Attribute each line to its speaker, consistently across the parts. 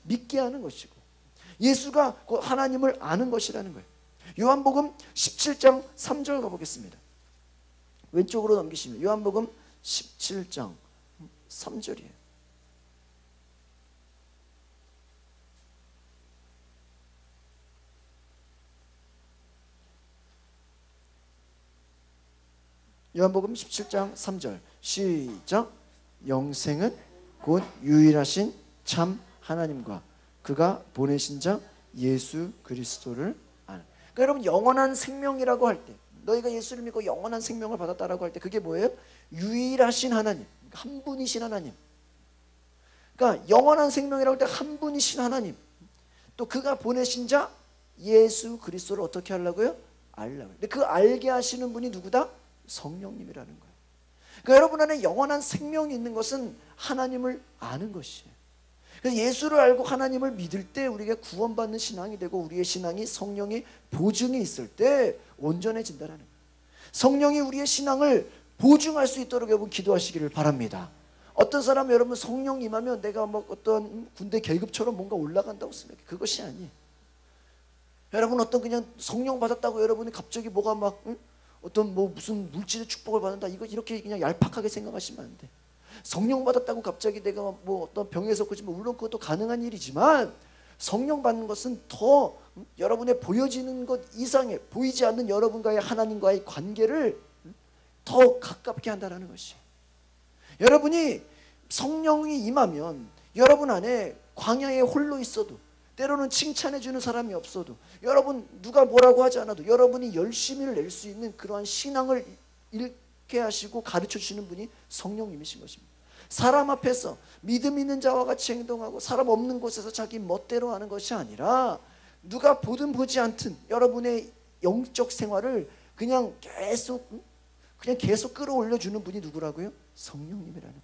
Speaker 1: 믿게 하는 것이고 예수가 곧 하나님을 아는 것이라는 거예요. 요한복음 17장 3절 가보겠습니다. 왼쪽으로 넘기시면 요한복음 17장 3절이에요. 요한복음 17장 3절 시작. 영생은 곧 유일하신 참 하나님과 그가 보내신 자 예수 그리스도를 아는. 그러니까 여러분 영원한 생명이라고 할 때 너희가 예수를 믿고 영원한 생명을 받았다라고 할 때 그게 뭐예요? 유일하신 하나님, 한 분이신 하나님. 그러니까 영원한 생명이라고 할 때 한 분이신 하나님, 또 그가 보내신 자 예수 그리스도를 어떻게 하려고요? 알라고요. 근데 그 알게 하시는 분이 누구다? 성령님이라는 거예요. 그러니까 여러분 안에 영원한 생명이 있는 것은 하나님을 아는 것이에요. 그래서 예수를 알고 하나님을 믿을 때 우리가 구원받는 신앙이 되고 우리의 신앙이 성령의 보증이 있을 때 온전해진다는 거예요. 성령이 우리의 신앙을 보증할 수 있도록 여러분 기도하시기를 바랍니다. 어떤 사람은 여러분 성령 임하면 내가 뭐 어떤 군대 계급처럼 뭔가 올라간다고 생각해요. 그것이 아니에요. 여러분 어떤 그냥 성령 받았다고 여러분이 갑자기 뭐가 막 어떤 뭐 무슨 물질의 축복을 받는다 이거 이렇게 그냥 얄팍하게 생각하시면 안 돼. 성령 받았다고 갑자기 내가 뭐 어떤 병에서 고치면 물론 그것도 가능한 일이지만 성령 받는 것은 더 여러분의 보여지는 것 이상의 보이지 않는 여러분과의 하나님과의 관계를 더 가깝게 한다는 것이. 여러분이 성령이 임하면 여러분 안에 광야에 홀로 있어도 때로는 칭찬해 주는 사람이 없어도 여러분 누가 뭐라고 하지 않아도 여러분이 열심히를 낼 수 있는 그러한 신앙을 잃게 하시고 가르쳐 주시는 분이 성령님이신 것입니다. 사람 앞에서 믿음 있는 자와 같이 행동하고 사람 없는 곳에서 자기 멋대로 하는 것이 아니라 누가 보든 보지 않든 여러분의 영적 생활을 그냥 계속 끌어올려 주는 분이 누구라고요? 성령님이라는 거예요.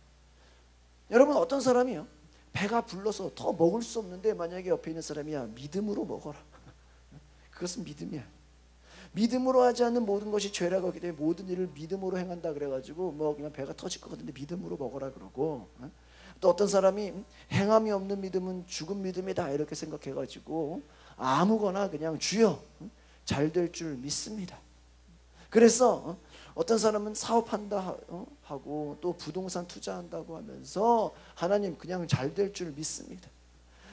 Speaker 1: 여러분 어떤 사람이요? 배가 불러서 더 먹을 수 없는데 만약에 옆에 있는 사람이 야 믿음으로 먹어라. 그것은 믿음이야. 믿음으로 하지 않는 모든 것이 죄라고 하기 때문에 모든 일을 믿음으로 행한다 그래가지고 뭐 그냥 배가 터질 것 같은데 믿음으로 먹어라 그러고, 또 어떤 사람이 행함이 없는 믿음은 죽은 믿음이다 이렇게 생각해가지고 아무거나 그냥 주여 잘 될 줄 믿습니다. 그래서 어떤 사람은 사업한다 하고 또 부동산 투자한다고 하면서 하나님 그냥 잘 될 줄 믿습니다.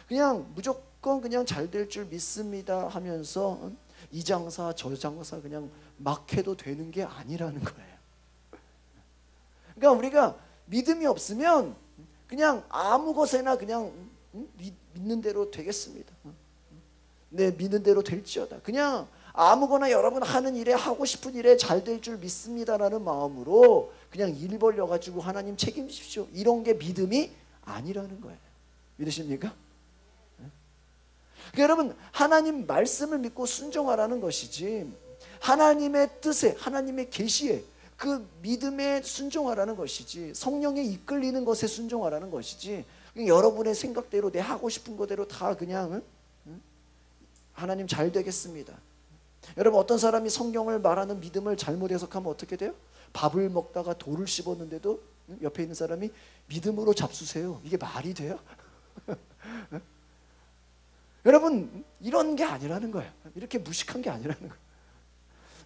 Speaker 1: 그냥 무조건 그냥 잘 될 줄 믿습니다 하면서 이 장사 저 장사 그냥 막 해도 되는 게 아니라는 거예요. 그러니까 우리가 믿음이 없으면 그냥 아무 것에나 그냥 믿는 대로 되겠습니다. 네, 믿는 대로 될지어다. 그냥 아무거나 여러분 하는 일에 하고 싶은 일에 잘 될 줄 믿습니다라는 마음으로 그냥 일 벌려가지고 하나님 책임지십시오 이런 게 믿음이 아니라는 거예요. 믿으십니까? 그러니까 여러분 하나님 말씀을 믿고 순종하라는 것이지 하나님의 뜻에 하나님의 계시에 그 믿음에 순종하라는 것이지 성령에 이끌리는 것에 순종하라는 것이지 여러분의 생각대로 내 하고 싶은 거대로 다 그냥 하나님 잘 되겠습니다. 여러분 어떤 사람이 성경을 말하는 믿음을 잘못 해석하면 어떻게 돼요? 밥을 먹다가 돌을 씹었는데도 옆에 있는 사람이 믿음으로 잡수세요. 이게 말이 돼요? 여러분 이런 게 아니라는 거예요. 이렇게 무식한 게 아니라는 거예요.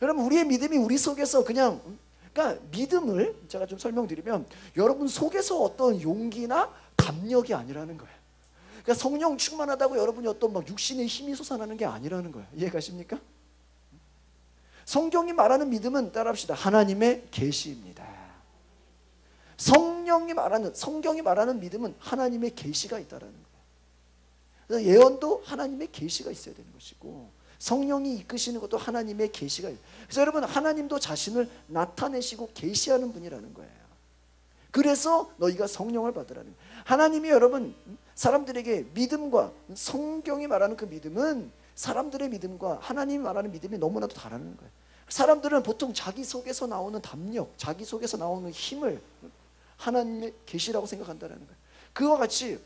Speaker 1: 여러분 우리의 믿음이 우리 속에서 그냥 그러니까 믿음을 제가 좀 설명드리면 여러분 속에서 어떤 용기나 담력이 아니라는 거예요. 그러니까 성령 충만하다고 여러분이 어떤 막 육신의 힘이 솟아나는 게 아니라는 거예요. 이해가십니까? 성경이 말하는 믿음은 따라합시다. 하나님의 계시입니다. 성경이 말하는 믿음은 하나님의 계시가 있다라는 거예요. 그래서 예언도 하나님의 계시가 있어야 되는 것이고 성령이 이끄시는 것도 하나님의 계시가 있어요. 그래서 여러분 하나님도 자신을 나타내시고 계시하는 분이라는 거예요. 그래서 너희가 성령을 받으라는 거예요. 하나님이 여러분 사람들에게 믿음과 성경이 말하는 그 믿음은 사람들의 믿음과 하나님이 말하는 믿음이 너무나도 다르는 거예요. 사람들은 보통 자기 속에서 나오는 담력, 자기 속에서 나오는 힘을 하나님의 계시라고 생각한다는 거예요. 그와 같이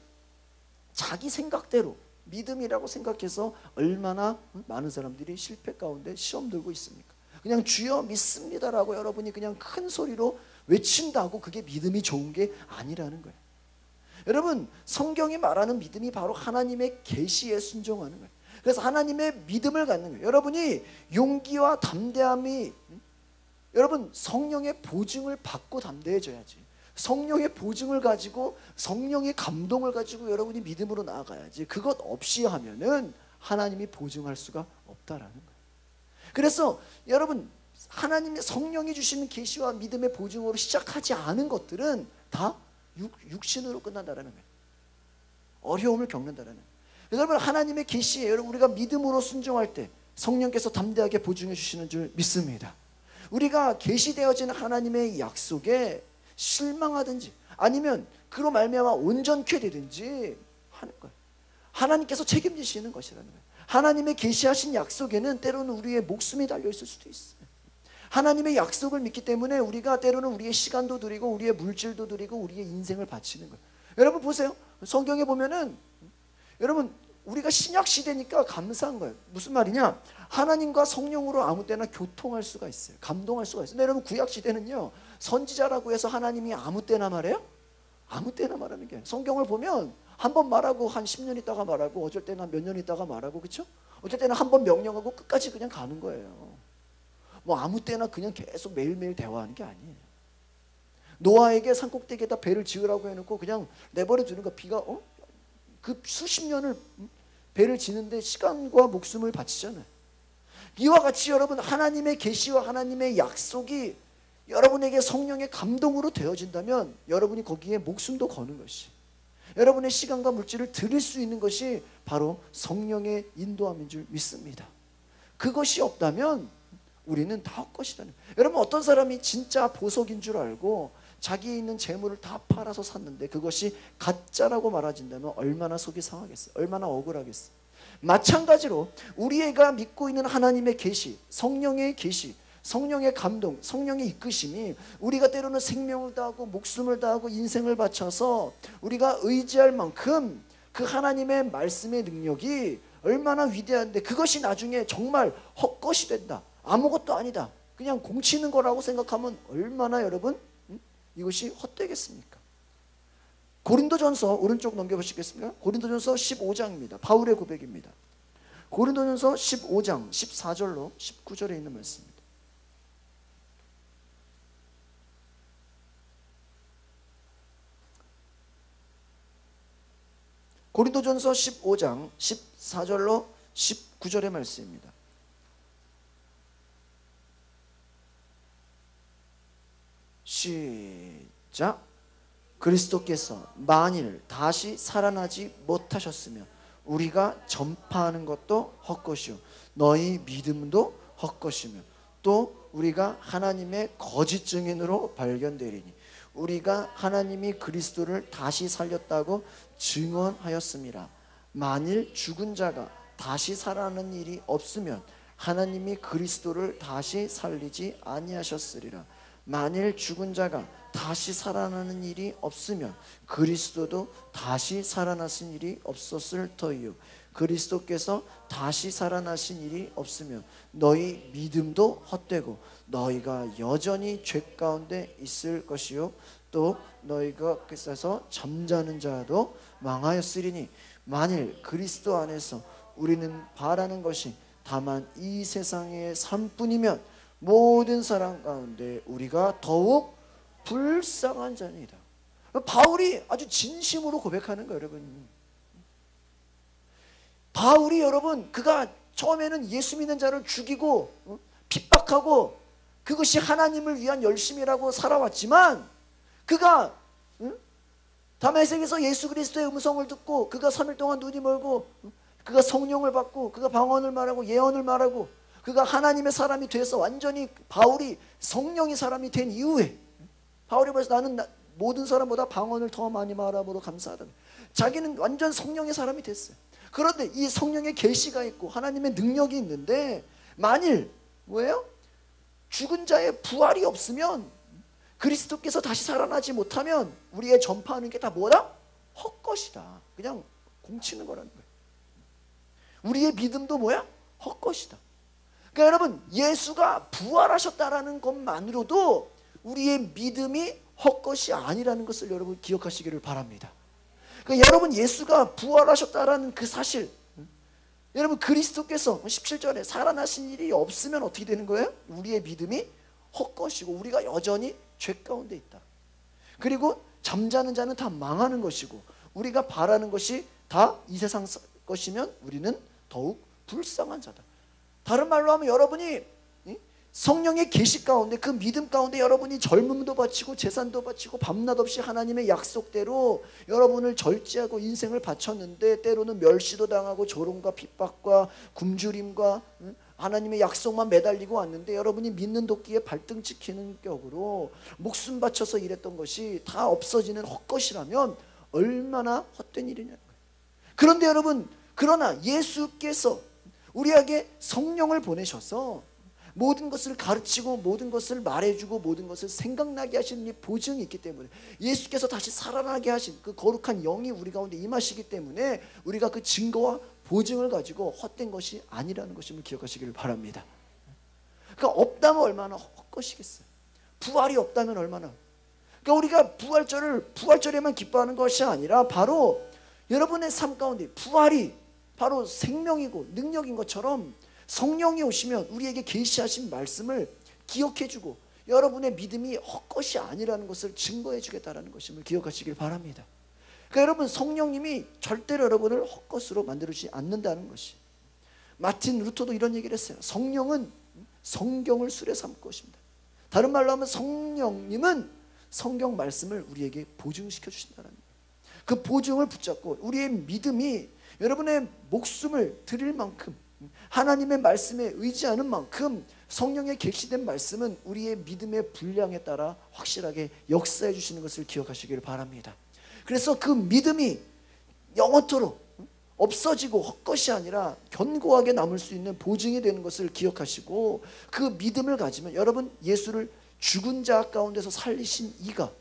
Speaker 1: 자기 생각대로 믿음이라고 생각해서 얼마나 많은 사람들이 실패 가운데 시험 들고 있습니까? 그냥 주여 믿습니다라고 여러분이 그냥 큰 소리로 외친다고 그게 믿음이 좋은 게 아니라는 거예요. 여러분, 성경이 말하는 믿음이 바로 하나님의 계시에 순종하는 거예요. 그래서 하나님의 믿음을 갖는 거예요. 여러분이 용기와 담대함이, 여러분 성령의 보증을 받고 담대해져야지. 성령의 보증을 가지고 성령의 감동을 가지고 여러분이 믿음으로 나아가야지. 그것 없이 하면은 하나님이 보증할 수가 없다라는 거예요. 그래서 여러분, 하나님의 성령이 주시는 계시와 믿음의 보증으로 시작하지 않은 것들은 다 육신으로 끝난다라는 거예요. 어려움을 겪는다라는 거예요. 여러분, 하나님의 계시에 여러분 우리가 믿음으로 순종할 때 성령께서 담대하게 보증해 주시는 줄 믿습니다. 우리가 계시되어진 하나님의 약속에 실망하든지 아니면 그로 말미암아 온전케 되든지 하는 거예요. 하나님께서 책임지시는 것이라는 거예요. 하나님의 계시하신 약속에는 때로는 우리의 목숨이 달려있을 수도 있어요. 하나님의 약속을 믿기 때문에 우리가 때로는 우리의 시간도 드리고 우리의 물질도 드리고 우리의 인생을 바치는 거예요. 여러분 보세요. 성경에 보면은 여러분 우리가 신약 시대니까 감사한 거예요. 무슨 말이냐? 하나님과 성령으로 아무 때나 교통할 수가 있어요. 감동할 수가 있어요. 근데 여러분 구약 시대는요, 선지자라고 해서 하나님이 아무 때나 말해요? 아무 때나 말하는 게 아니에요. 성경을 보면 한 번 말하고 한 10년 있다가 말하고 어쩔 때는 몇 년 있다가 말하고, 그렇죠? 어쩔 때는 한 번 명령하고 끝까지 그냥 가는 거예요. 뭐 아무 때나 그냥 계속 매일매일 대화하는 게 아니에요. 노아에게 산꼭대기에다 배를 지으라고 해놓고 그냥 내버려 두는 거. 비가 그 수십 년을 배를 지는데 시간과 목숨을 바치잖아요. 이와 같이 여러분, 하나님의 계시와 하나님의 약속이 여러분에게 성령의 감동으로 되어진다면 여러분이 거기에 목숨도 거는 것이, 여러분의 시간과 물질을 드릴 수 있는 것이 바로 성령의 인도함인 줄 믿습니다. 그것이 없다면 우리는 다 헛것이라는 거예요. 여러분, 어떤 사람이 진짜 보석인 줄 알고 자기에 있는 재물을 다 팔아서 샀는데 그것이 가짜라고 말해진다면 얼마나 속이 상하겠어요? 얼마나 억울하겠어요? 마찬가지로 우리가 믿고 있는 하나님의 계시, 성령의 계시, 성령의 감동, 성령의 이끄심이 우리가 때로는 생명을 다하고 목숨을 다하고 인생을 바쳐서 우리가 의지할 만큼 그 하나님의 말씀의 능력이 얼마나 위대한데 그것이 나중에 정말 헛것이 된다, 아무것도 아니다, 그냥 공치는 거라고 생각하면 얼마나 여러분 이것이 헛되겠습니까? 고린도전서 오른쪽 넘겨보시겠습니까? 고린도전서 15장입니다. 바울의 고백입니다. 고린도전서 15장 14절로 19절에 있는 말씀입니다. 고린도전서 15장 14절로 19절의 말씀입니다. 시작. 그리스도께서 만일 다시 살아나지 못하셨으면 우리가 전파하는 것도 헛것이요 너희 믿음도 헛것이며 또 우리가 하나님의 거짓 증인으로 발견되리니 우리가 하나님이 그리스도를 다시 살렸다고 증언하였습니다. 만일 죽은 자가 다시 살아나는 일이 없으면 하나님이 그리스도를 다시 살리지 아니하셨으리라. 만일 죽은 자가 다시 살아나는 일이 없으면 그리스도도 다시 살아나신 일이 없었을 터이요 그리스도께서 다시 살아나신 일이 없으면 너희 믿음도 헛되고 너희가 여전히 죄 가운데 있을 것이요 또 너희가 끝에서 잠자는 자도 망하였으리니 만일 그리스도 안에서 우리는 바라는 것이 다만 이 세상의 삶뿐이면 모든 사람 가운데 우리가 더욱 불쌍한 자니이다. 바울이 아주 진심으로 고백하는 거예요, 여러분. 바울이 여러분, 그가 처음에는 예수 믿는 자를 죽이고 핍박하고 그것이 하나님을 위한 열심이라고 살아왔지만 그가 다메섹에서 예수 그리스도의 음성을 듣고 그가 3일 동안 눈이 멀고 그가 성령을 받고 그가 방언을 말하고 예언을 말하고 그가 하나님의 사람이 돼서 완전히 바울이 성령의 사람이 된 이후에 바울이 벌써 나는 모든 사람보다 방언을 더 많이 말함으로 감사하다. 자기는 완전 성령의 사람이 됐어요. 그런데 이 성령의 계시가 있고 하나님의 능력이 있는데 만일 뭐예요? 죽은 자의 부활이 없으면 그리스도께서 다시 살아나지 못하면 우리의 전파하는 게 다 뭐다? 헛것이다. 그냥 공치는 거라는 거예요. 우리의 믿음도 뭐야? 헛것이다. 그러니까 여러분, 예수가 부활하셨다라는 것만으로도 우리의 믿음이 헛것이 아니라는 것을 여러분 기억하시기를 바랍니다. 여러분 예수가 부활하셨다라는 그 사실, 여러분 그리스도께서 17절에 살아나신 일이 없으면 어떻게 되는 거예요? 우리의 믿음이 헛것이고 우리가 여전히 죄 가운데 있다. 그리고 잠자는 자는 다 망하는 것이고 우리가 바라는 것이 다 이 세상 것이면 우리는 더욱 불쌍한 자다. 다른 말로 하면 여러분이 성령의 계시 가운데 그 믿음 가운데 여러분이 젊음도 바치고 재산도 바치고 밤낮 없이 하나님의 약속대로 여러분을 절제하고 인생을 바쳤는데 때로는 멸시도 당하고 조롱과 핍박과 굶주림과 하나님의 약속만 매달리고 왔는데 여러분이 믿는 도끼에 발등 찍히는 격으로 목숨 바쳐서 일했던 것이 다 없어지는 헛것이라면 얼마나 헛된 일이냐는 거예요. 그런데 여러분, 그러나 예수께서 우리에게 성령을 보내셔서 모든 것을 가르치고 모든 것을 말해주고 모든 것을 생각나게 하시는 이 보증이 있기 때문에, 예수께서 다시 살아나게 하신 그 거룩한 영이 우리 가운데 임하시기 때문에 우리가 그 증거와 보증을 가지고 헛된 것이 아니라는 것임을 기억하시기를 바랍니다. 그러니까 없다면 얼마나 헛것이겠어요. 부활이 없다면 얼마나. 그러니까 우리가 부활절에만 기뻐하는 것이 아니라 바로 여러분의 삶 가운데 부활이 바로 생명이고 능력인 것처럼 성령이 오시면 우리에게 계시하신 말씀을 기억해주고 여러분의 믿음이 헛것이 아니라는 것을 증거해 주겠다는 것임을 기억하시길 바랍니다. 그러니까 여러분, 성령님이 절대로 여러분을 헛것으로 만들지 않는다는 것이, 마틴 루터도 이런 얘기를 했어요. 성령은 성경을 술에 삼을 것입니다. 다른 말로 하면 성령님은 성경 말씀을 우리에게 보증시켜 주신다는 거예요. 그 보증을 붙잡고 우리의 믿음이 여러분의 목숨을 드릴 만큼, 하나님의 말씀에 의지하는 만큼 성령의 계시된 말씀은 우리의 믿음의 분량에 따라 확실하게 역사해 주시는 것을 기억하시기를 바랍니다. 그래서 그 믿음이 영원토록 없어지고 헛것이 아니라 견고하게 남을 수 있는 보증이 되는 것을 기억하시고, 그 믿음을 가지면 여러분, 예수를 죽은 자 가운데서 살리신 이가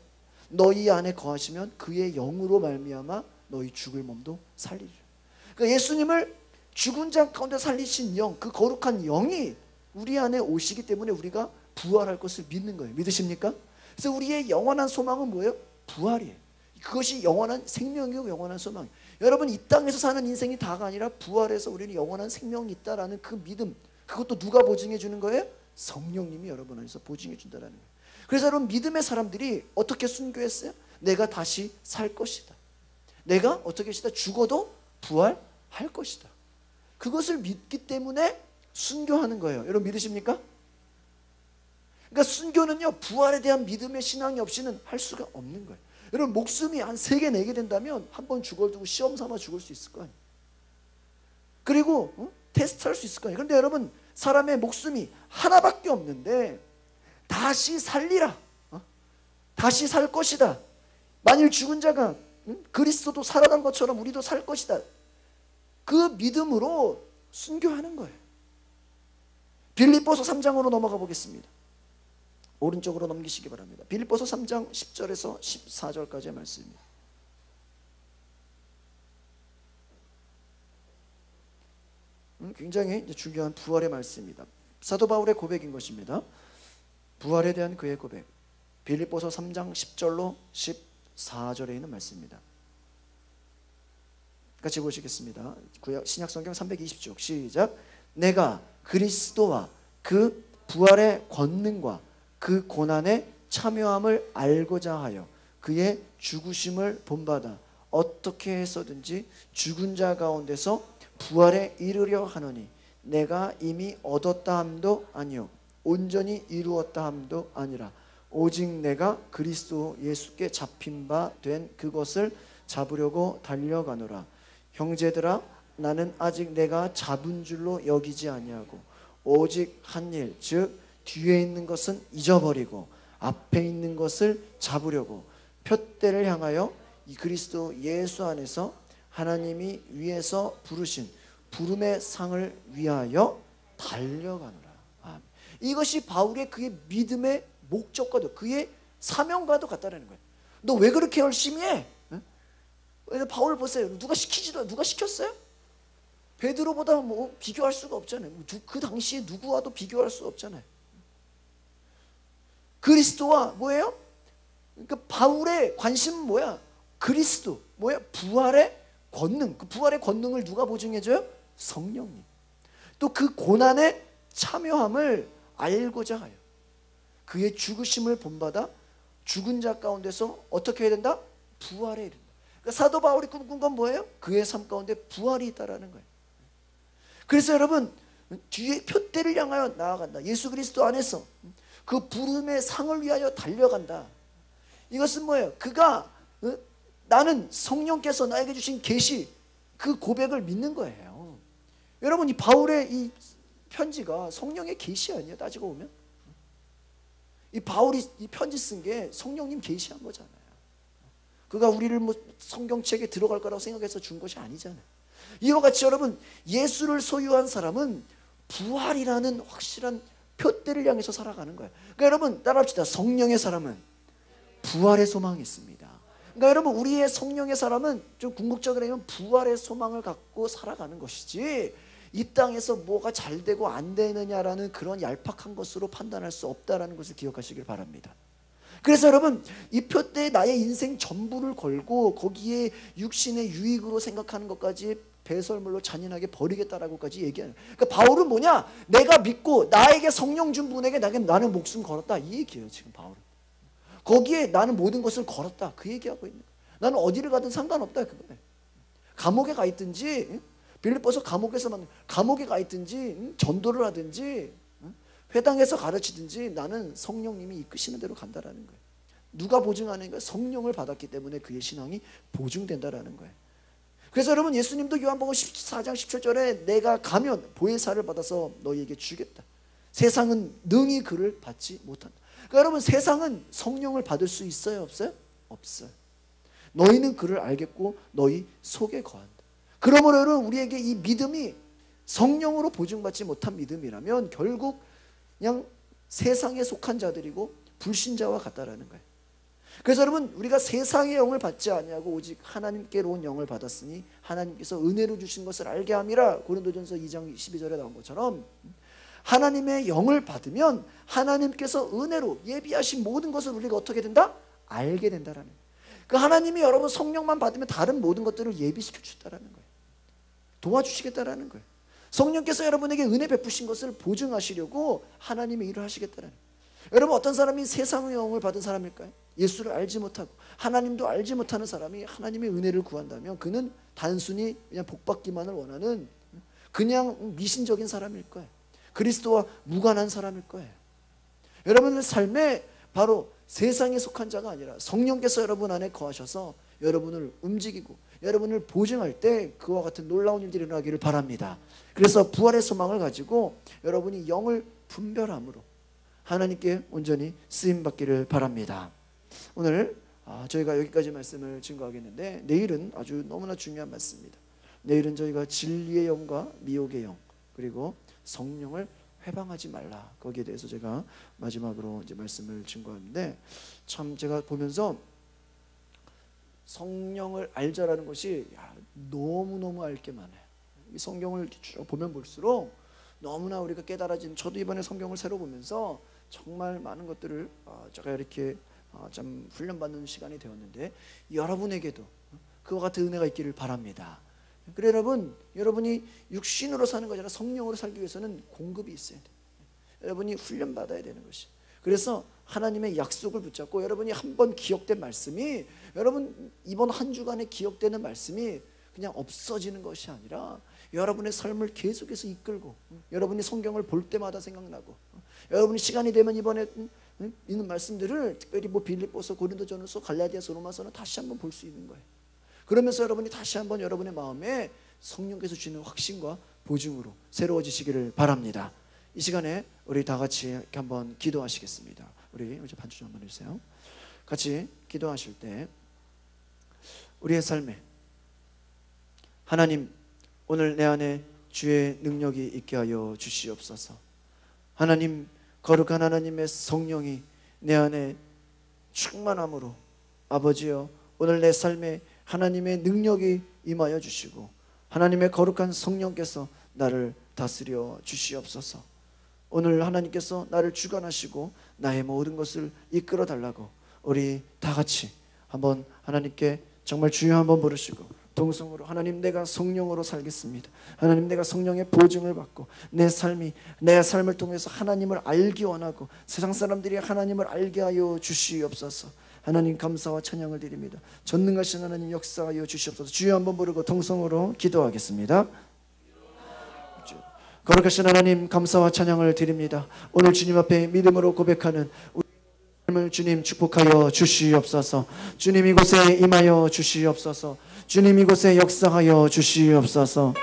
Speaker 1: 너희 안에 거하시면 그의 영으로 말미암아 너희 죽을 몸도 살리리라. 그러니까 예수님을 죽은 자 가운데 살리신 영, 그 거룩한 영이 우리 안에 오시기 때문에 우리가 부활할 것을 믿는 거예요. 믿으십니까? 그래서 우리의 영원한 소망은 뭐예요? 부활이에요. 그것이 영원한 생명이고 영원한 소망이에요. 여러분, 이 땅에서 사는 인생이 다가 아니라 부활해서 우리는 영원한 생명이 있다라는 그 믿음, 그것도 누가 보증해 주는 거예요? 성령님이 여러분 안에서 보증해 준다는 거예요. 그래서 여러분, 믿음의 사람들이 어떻게 순교했어요? 내가 다시 살 것이다. 내가 어떻게 것이다? 죽어도 부활할 것이다. 그것을 믿기 때문에 순교하는 거예요. 여러분 믿으십니까? 그러니까 순교는요, 부활에 대한 믿음의 신앙이 없이는 할 수가 없는 거예요. 여러분, 목숨이 한 3개 4개 된다면 한 번 죽어두고 시험 삼아 죽을 수 있을 거 아니에요. 그리고 테스트할 수 있을 거 아니에요. 그런데 여러분, 사람의 목숨이 하나밖에 없는데 다시 살리라, 다시 살 것이다. 만일 죽은 자가 그리스도도 살아난 것처럼 우리도 살 것이다. 그 믿음으로 순교하는 거예요. 빌립보서 3장으로 넘어가 보겠습니다. 오른쪽으로 넘기시기 바랍니다. 빌립보서 3장 10절에서 14절까지의 말씀입니다. 굉장히 중요한 부활의 말씀입니다. 사도 바울의 고백인 것입니다. 부활에 대한 그의 고백. 빌립보서 3장 10절로 14절에 있는 말씀입니다. 같이 보시겠습니다. 신약성경 320쪽 시작. 내가 그리스도와 그 부활의 권능과 그 고난의 참여함을 알고자 하여 그의 죽으심을 본받아 어떻게 해서든지 죽은 자 가운데서 부활에 이르려 하노니, 내가 이미 얻었다 함도 아니요 온전히 이루었다 함도 아니라 오직 내가 그리스도 예수께 잡힌 바 된 그것을 잡으려고 달려가노라. 형제들아, 나는 아직 내가 잡은 줄로 여기지 아니하고 오직 한 일, 즉 뒤에 있는 것은 잊어버리고 앞에 있는 것을 잡으려고 표대를 향하여 이 그리스도 예수 안에서 하나님이 위에서 부르신 부름의 상을 위하여 달려가노라. 아멘. 이것이 바울의 그의 믿음의 목적과도 그의 사명과도 같다는 거예요. 너 왜 그렇게 열심히 해? 바울 보세요. 누가 시켰어요? 베드로보다 뭐 비교할 수가 없잖아요. 그 당시에 누구와도 비교할 수 없잖아요. 그리스도와 뭐예요? 그러니까 바울의 관심은 뭐야? 그리스도 뭐야? 부활의 권능. 그 부활의 권능을 누가 보증해줘요? 성령님. 또 그 고난의 참여함을 알고자 하여 그의 죽으심을 본받아 죽은 자 가운데서 어떻게 해야 된다? 부활에 이른다. 그러니까 사도 바울이 꿈꾼 건 뭐예요? 그의 삶 가운데 부활이 있다라는 거예요. 그래서 여러분 뒤에 표대를 향하여 나아간다. 예수 그리스도 안에서 그 부름의 상을 위하여 달려간다. 이것은 뭐예요? 그가 나는 성령께서 나에게 주신 계시, 그 고백을 믿는 거예요. 여러분 이 바울의 이 편지가 성령의 계시 아니에요? 따지고 보면 이 바울이 이 편지 쓴 게 성령님 계시한 거잖아요. 그가 우리를 뭐 성경책에 들어갈 거라고 생각해서 준 것이 아니잖아요. 이와 같이 여러분 예수를 소유한 사람은 부활이라는 확실한 표대를 향해서 살아가는 거예요. 그러니까 여러분 따라합시다. 성령의 사람은 부활의 소망이 있습니다. 그러니까 여러분 우리의 성령의 사람은 좀 궁극적으로 하면 부활의 소망을 갖고 살아가는 것이지 이 땅에서 뭐가 잘 되고 안 되느냐라는 그런 얄팍한 것으로 판단할 수 없다는 것을 기억하시길 바랍니다. 그래서 여러분 이 표대에 나의 인생 전부를 걸고 거기에 육신의 유익으로 생각하는 것까지 배설물로 잔인하게 버리겠다라고까지 얘기하는. 그러니까 바울은 뭐냐? 내가 믿고 나에게 성령 준 분에게 나는 목숨 걸었다 이 얘기예요. 지금 바울은 거기에 나는 모든 것을 걸었다 그 얘기하고 있는 거예요. 나는 어디를 가든 상관없다 그거예요. 감옥에 가 있든지 빌립보서 감옥에 가 있든지 전도를 하든지 회당에서 가르치든지 나는 성령님이 이끄시는 대로 간다라는 거예요. 누가 보증하는 거예요? 성령을 받았기 때문에 그의 신앙이 보증된다라는 거예요. 그래서 여러분 예수님도 요한복음 14장 17절에 내가 가면 보혜사를 받아서 너희에게 주겠다. 세상은 능히 그를 받지 못한다. 그러니까 여러분 세상은 성령을 받을 수 있어요? 없어요? 없어요. 너희는 그를 알겠고 너희 속에 거한다. 그러므로 여러분 우리에게 이 믿음이 성령으로 보증받지 못한 믿음이라면 결국 그냥 세상에 속한 자들이고 불신자와 같다라는 거예요. 그래서 여러분 우리가 세상의 영을 받지 아니하고 오직 하나님께로 온 영을 받았으니 하나님께서 은혜로 주신 것을 알게 함이라. 고린도전서 2장 12절에 나온 것처럼 하나님의 영을 받으면 하나님께서 은혜로 예비하신 모든 것을 우리가 어떻게 된다? 알게 된다라는 거예요. 그 하나님이 여러분 성령만 받으면 다른 모든 것들을 예비시켜 주셨다라는 거예요. 도와주시겠다라는 거예요. 성령께서 여러분에게 은혜 베푸신 것을 보증하시려고 하나님의 일을 하시겠다는 거예요. 여러분 어떤 사람이 세상의 영을 받은 사람일까요? 예수를 알지 못하고 하나님도 알지 못하는 사람이 하나님의 은혜를 구한다면 그는 단순히 그냥 복받기만을 원하는 그냥 미신적인 사람일 거예요. 그리스도와 무관한 사람일 거예요. 여러분의 삶에 바로 세상에 속한 자가 아니라 성령께서 여러분 안에 거하셔서 여러분을 움직이고 여러분을 보증할 때 그와 같은 놀라운 일들이 일어나기를 바랍니다. 그래서 부활의 소망을 가지고 여러분이 영을 분별함으로 하나님께 온전히 쓰임받기를 바랍니다. 오늘 저희가 여기까지 말씀을 증거하겠는데 내일은 아주 너무나 중요한 말씀입니다. 내일은 저희가 진리의 영과 미혹의 영 그리고 성령을 회방하지 말라 거기에 대해서 제가 마지막으로 이제 말씀을 증거하는데 참 제가 보면서 성령을 알자라는 것이 너무너무 알 게 많아요. 이 성경을 쭉 보면 볼수록 너무나 우리가 깨달아진 저도 이번에 성경을 새로 보면서 정말 많은 것들을 제가 이렇게 좀 훈련받는 시간이 되었는데 여러분에게도 그와 같은 은혜가 있기를 바랍니다. 그래 여러분이 육신으로 사는 것이 아니라 성령으로 살기 위해서는 공급이 있어야 돼요. 여러분이 훈련받아야 되는 것이. 그래서 하나님의 약속을 붙잡고 여러분이 한번 기억된 말씀이 여러분 이번 한 주간에 기억되는 말씀이 그냥 없어지는 것이 아니라 여러분의 삶을 계속해서 이끌고 여러분이 성경을 볼 때마다 생각나고 여러분이 시간이 되면 이번에 있는 말씀들을 특별히 뭐 빌립보서, 고린도전서, 갈라디아서, 로마서는 다시 한번 볼 수 있는 거예요. 그러면서 여러분이 다시 한번 여러분의 마음에 성령께서 주시는 확신과 보증으로 새로워지시기를 바랍니다. 이 시간에 우리 다 같이 이렇게 한번 기도하시겠습니다. 우리 이제 반주 좀 한번 해주세요. 같이 기도하실 때 우리의 삶에 하나님 오늘 내 안에 주의 능력이 있게 하여 주시옵소서. 하나님 거룩한 하나님의 성령이 내 안에 충만함으로 아버지여 오늘 내 삶에 하나님의 능력이 임하여 주시고 하나님의 거룩한 성령께서 나를 다스려 주시옵소서. 오늘 하나님께서 나를 주관하시고 나의 모든 것을 이끌어 달라고 우리 다 같이 한번 하나님께 정말 주여 한번 부르시고 동성으로 하나님 내가 성령으로 살겠습니다. 하나님 내가 성령의 보증을 받고 내 삶을 통해서 하나님을 알기 원하고 세상 사람들이 하나님을 알게 하여 주시옵소서. 하나님 감사와 찬양을 드립니다. 전능하신 하나님 역사하여 주시옵소서. 주여 한번 부르고 동성으로 기도하겠습니다. 거룩하신 하나님 감사와 찬양을 드립니다. 오늘 주님 앞에 믿음으로 고백하는 우리 삶을 주님 축복하여 주시옵소서. 주님 이곳에 임하여 주시옵소서. 주님 이곳에 역사하여 주시옵소서.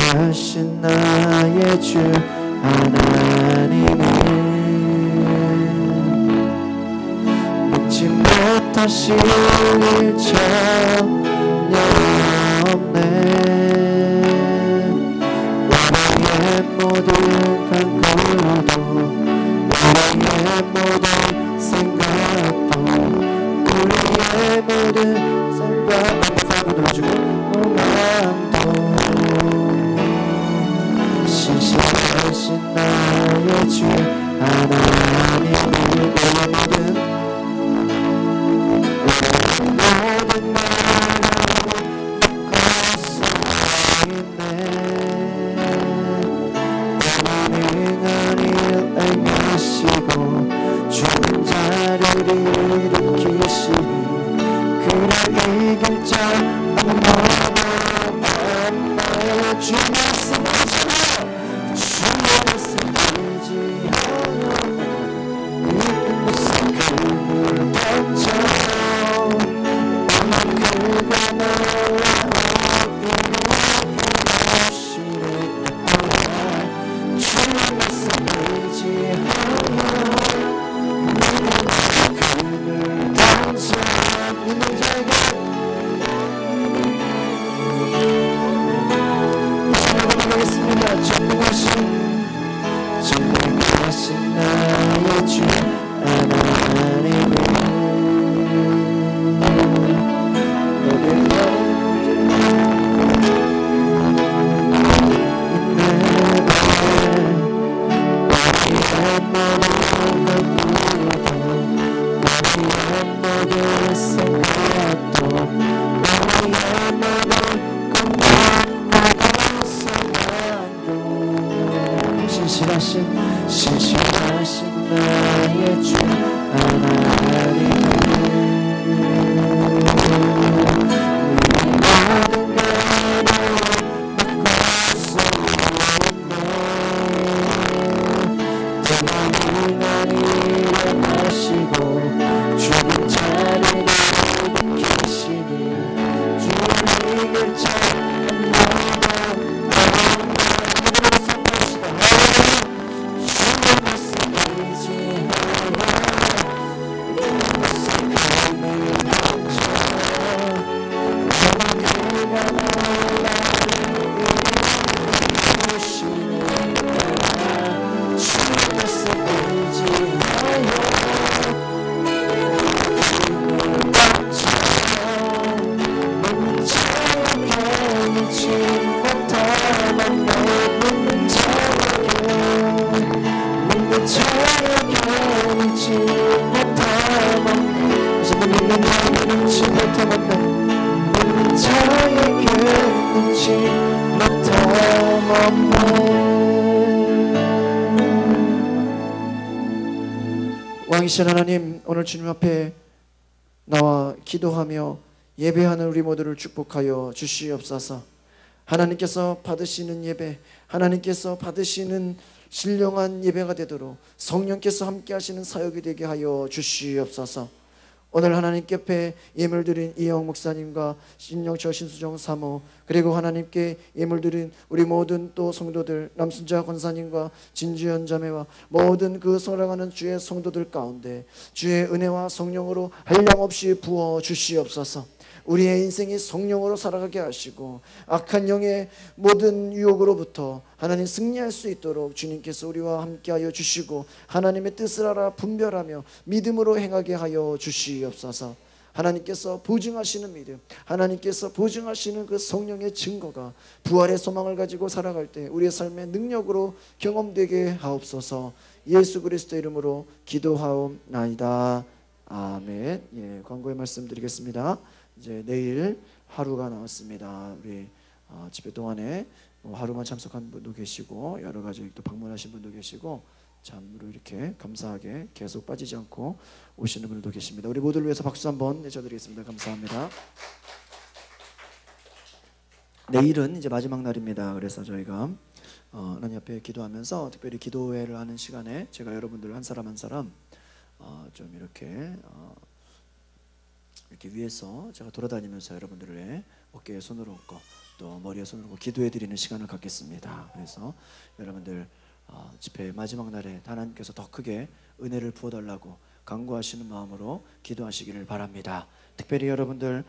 Speaker 1: 전능하신 나의 주 하나님을 믿지 못하실 일 전혀 없네. 우리의 모든 간구도 우리의 모든 생각도 우리의 모든 생각도 들어주고 마음도 신실하신 나의 주 하나님을 우리의 모든 말하고 믿고 서 있네. 가능한 일 행하시고 죽은 자를 일으키시니 그를 이길 자 아무도 없네. 주 말씀 하시고 주 말씀 의지하여 무슨 그물 던져요. 나만 그가 나와 이루시네. 주 말씀 의지하여 그물 던져 믿는 자에게 하겠습니다. 전능하신 나의 주 하나님을 모든 생각도 우리의 모든 꿈만 소망도 신실하신 나의 주 하나님을 모든 가를 믿고 서 있네. 날 일어나시고 죽은 자를 일으키시니 주를 이길 자 왕이신 하나님, 오늘 주님 앞에 나와 기도하며 예배하는 우리 모두를 축복하여 주시옵소서. 하나님께서 받으시는 예배, 하나님께서 받으시는 신령한 예배가 되도록 성령께서 함께 하시는 사역이 되게 하여 주시옵소서. 오늘 하나님께 앞에 예물 드린 이영 목사님과 신영철 신수정 사모, 그리고 하나님께 예물 드린 우리 모든 또 성도들, 남순자 권사님과 진주현 자매와 모든 그 사랑하는 주의 성도들 가운데 주의 은혜와 성령으로 한량없이 부어 주시옵소서. 우리의 인생이 성령으로 살아가게 하시고 악한 영의 모든 유혹으로부터 하나님 승리할 수 있도록 주님께서 우리와 함께하여 주시고 하나님의 뜻을 알아 분별하며 믿음으로 행하게 하여 주시옵소서. 하나님께서 보증하시는 믿음, 하나님께서 보증하시는 그 성령의 증거가 부활의 소망을 가지고 살아갈 때 우리의 삶의 능력으로 경험되게 하옵소서. 예수 그리스도 이름으로 기도하옵나이다. 아멘. 예, 광고의 말씀 드리겠습니다. 이제 내일 하루가 나왔습니다. 우리 집회 동안에 하루만 참석한 분도 계시고 여러 가지 또 방문하신 분도 계시고 참으로 이렇게 감사하게 계속 빠지지 않고 오시는 분들도 계십니다. 우리 모두를 위해서 박수 한번 내쳐드리겠습니다. 감사합니다. 내일은 이제 마지막 날입니다. 그래서 저희가 하나님 앞에 기도하면서 특별히 기도회를 하는 시간에 제가 여러분들 한 사람 한 사람 좀 이렇게 위해서 제가 돌아다니면서 여러분들의 어깨에 손을 얹고 또 머리에 손을 얹고 기도해 드리는 시간을 갖겠습니다. 그래서 여러분들 집회 마지막 날에 하나님께서 더 크게 은혜를 부어달라고 간구하시는 마음으로 기도하시기를 바랍니다. 특별히 여러분들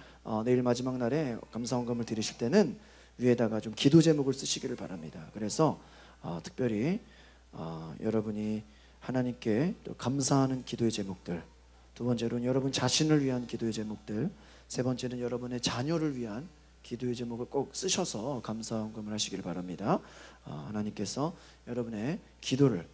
Speaker 1: 내일 마지막 날에 감사헌금을 드리실 때는 위에다가 좀 기도 제목을 쓰시기를 바랍니다. 그래서 특별히 여러분이 하나님께 또 감사하는 기도의 제목들, 두 번째로는 여러분 자신을 위한 기도의 제목들, 세 번째는 여러분의 자녀를 위한 기도의 제목을 꼭 쓰셔서 감사헌금을 하시길 바랍니다. 하나님께서 여러분의 기도를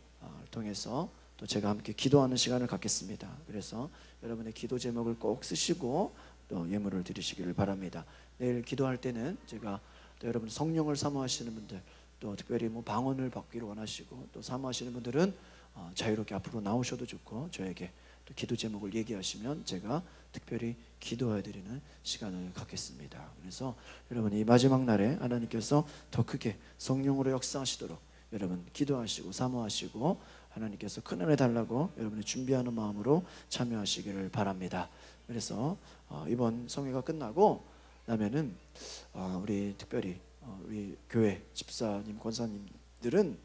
Speaker 1: 통해서 또 제가 함께 기도하는 시간을 갖겠습니다. 그래서 여러분의 기도 제목을 꼭 쓰시고 또 예물을 드리시기를 바랍니다. 내일 기도할 때는 제가 또 여러분 성령을 사모하시는 분들, 또 특별히 뭐 방언을 받기를 원하시고 또 사모하시는 분들은 자유롭게 앞으로 나오셔도 좋고, 저에게 또 기도 제목을 얘기하시면 제가 특별히 기도해 드리는 시간을 갖겠습니다. 그래서 여러분 이 마지막 날에 하나님께서 더 크게 성령으로 역사하시도록 여러분 기도하시고 사모하시고 하나님께서 큰 은혜 달라고 여러분이 준비하는 마음으로 참여하시기를 바랍니다. 그래서 이번 성회가 끝나고 나면은 우리 특별히 우리 교회 집사님 권사님들은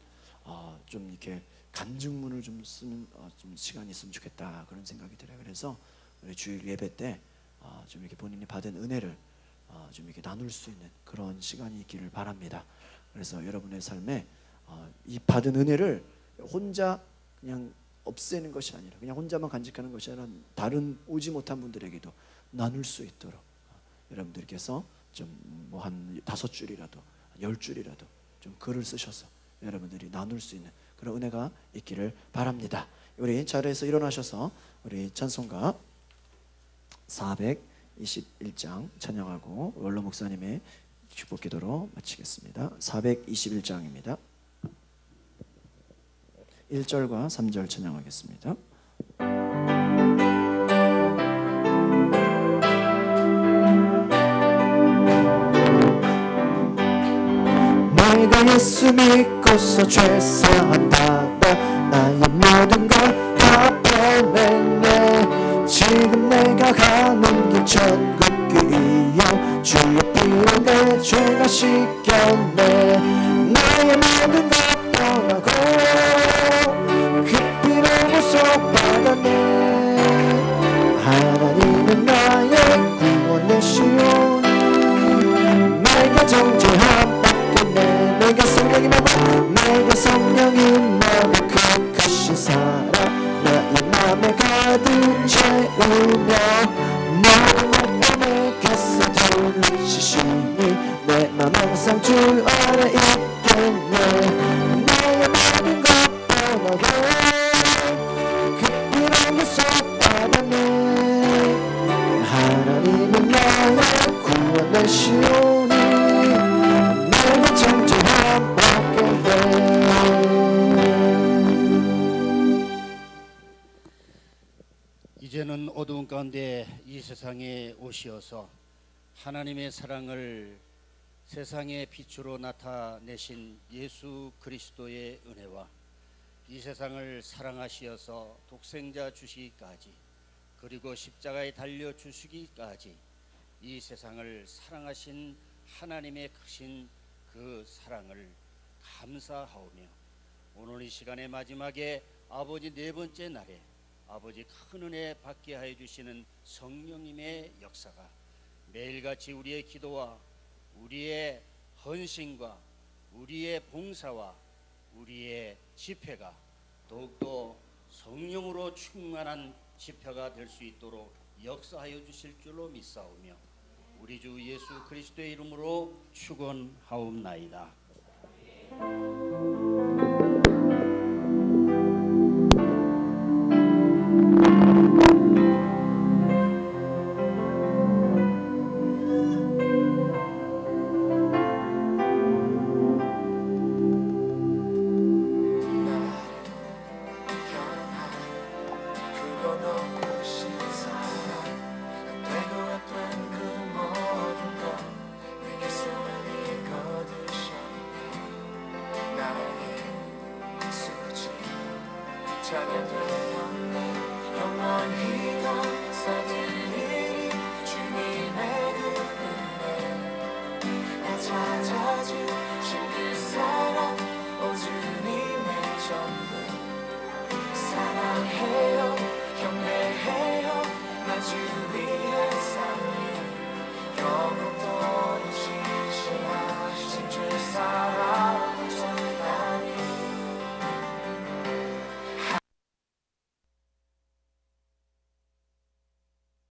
Speaker 1: 좀 이렇게 간증문을 좀 쓰는 좀 시간이 있으면 좋겠다, 그런 생각이 들어요. 그래서 우리 주일 예배 때 좀 이렇게 본인이 받은 은혜를 좀 이렇게 나눌 수 있는 그런 시간이 있기를 바랍니다. 그래서 여러분의 삶에 이 받은 은혜를 혼자 그냥 없애는 것이 아니라, 그냥 혼자만 간직하는 것이 아니라 다른 오지 못한 분들에게도 나눌 수 있도록 여러분들께서 좀 뭐 한 5줄이라도 10줄이라도 좀 글을 쓰셔서 여러분들이 나눌 수 있는 그런 은혜가 있기를 바랍니다. 우리 자리에서 일어나셔서 우리 찬송가 421장 찬양하고 원로 목사님의 축복 기도로 마치겠습니다. 421장입니다. 1절과 3절 찬양하겠습니다. 내가 예수 믿고서 죄 사함 받아 나의 모든 걸 다 빼냈네. 지금 내가 가는 길 천국이요 주의 피로 내 죄가 씻겼네. 나의 모든 것 떠나고 그 피로 구속받았네. 하나님은 나의 구원되시오니 내가 정죄함 받겠네. 내가 성령이 맘에 내가 성령이 맘에 그 크신 사랑 나의 맘에 가득 채우며 모든 것도 내게서 들으시니 내 맘 항상 주 안에 있겠네. 나의 모든 것 떠나고 그 피로 구속받았네. 하나님은 나의 구원되시오니 내가 정죄함 받겠네.
Speaker 2: 이제는 어두운 가운데 이 세상에 오시어서 하나님의 사랑을 세상의 빛으로 나타내신 예수 그리스도의 은혜와 이 세상을 사랑하시어서 독생자 주시기까지, 그리고 십자가에 달려 주시기까지 이 세상을 사랑하신 하나님의 크신 그 사랑을 감사하오며, 오늘 이 시간의 마지막에 아버지 네 번째 날에 아버지 큰 은혜 받게 하여 주시는 성령님의 역사가 매일같이 우리의 기도와 우리의 헌신과 우리의 봉사와 우리의 집회가 더욱더 성령으로 충만한 집회가 될 수 있도록 역사하여 주실 줄로 믿사오며 우리 주 예수 그리스도의 이름으로 축원하옵나이다.
Speaker 3: 찬양해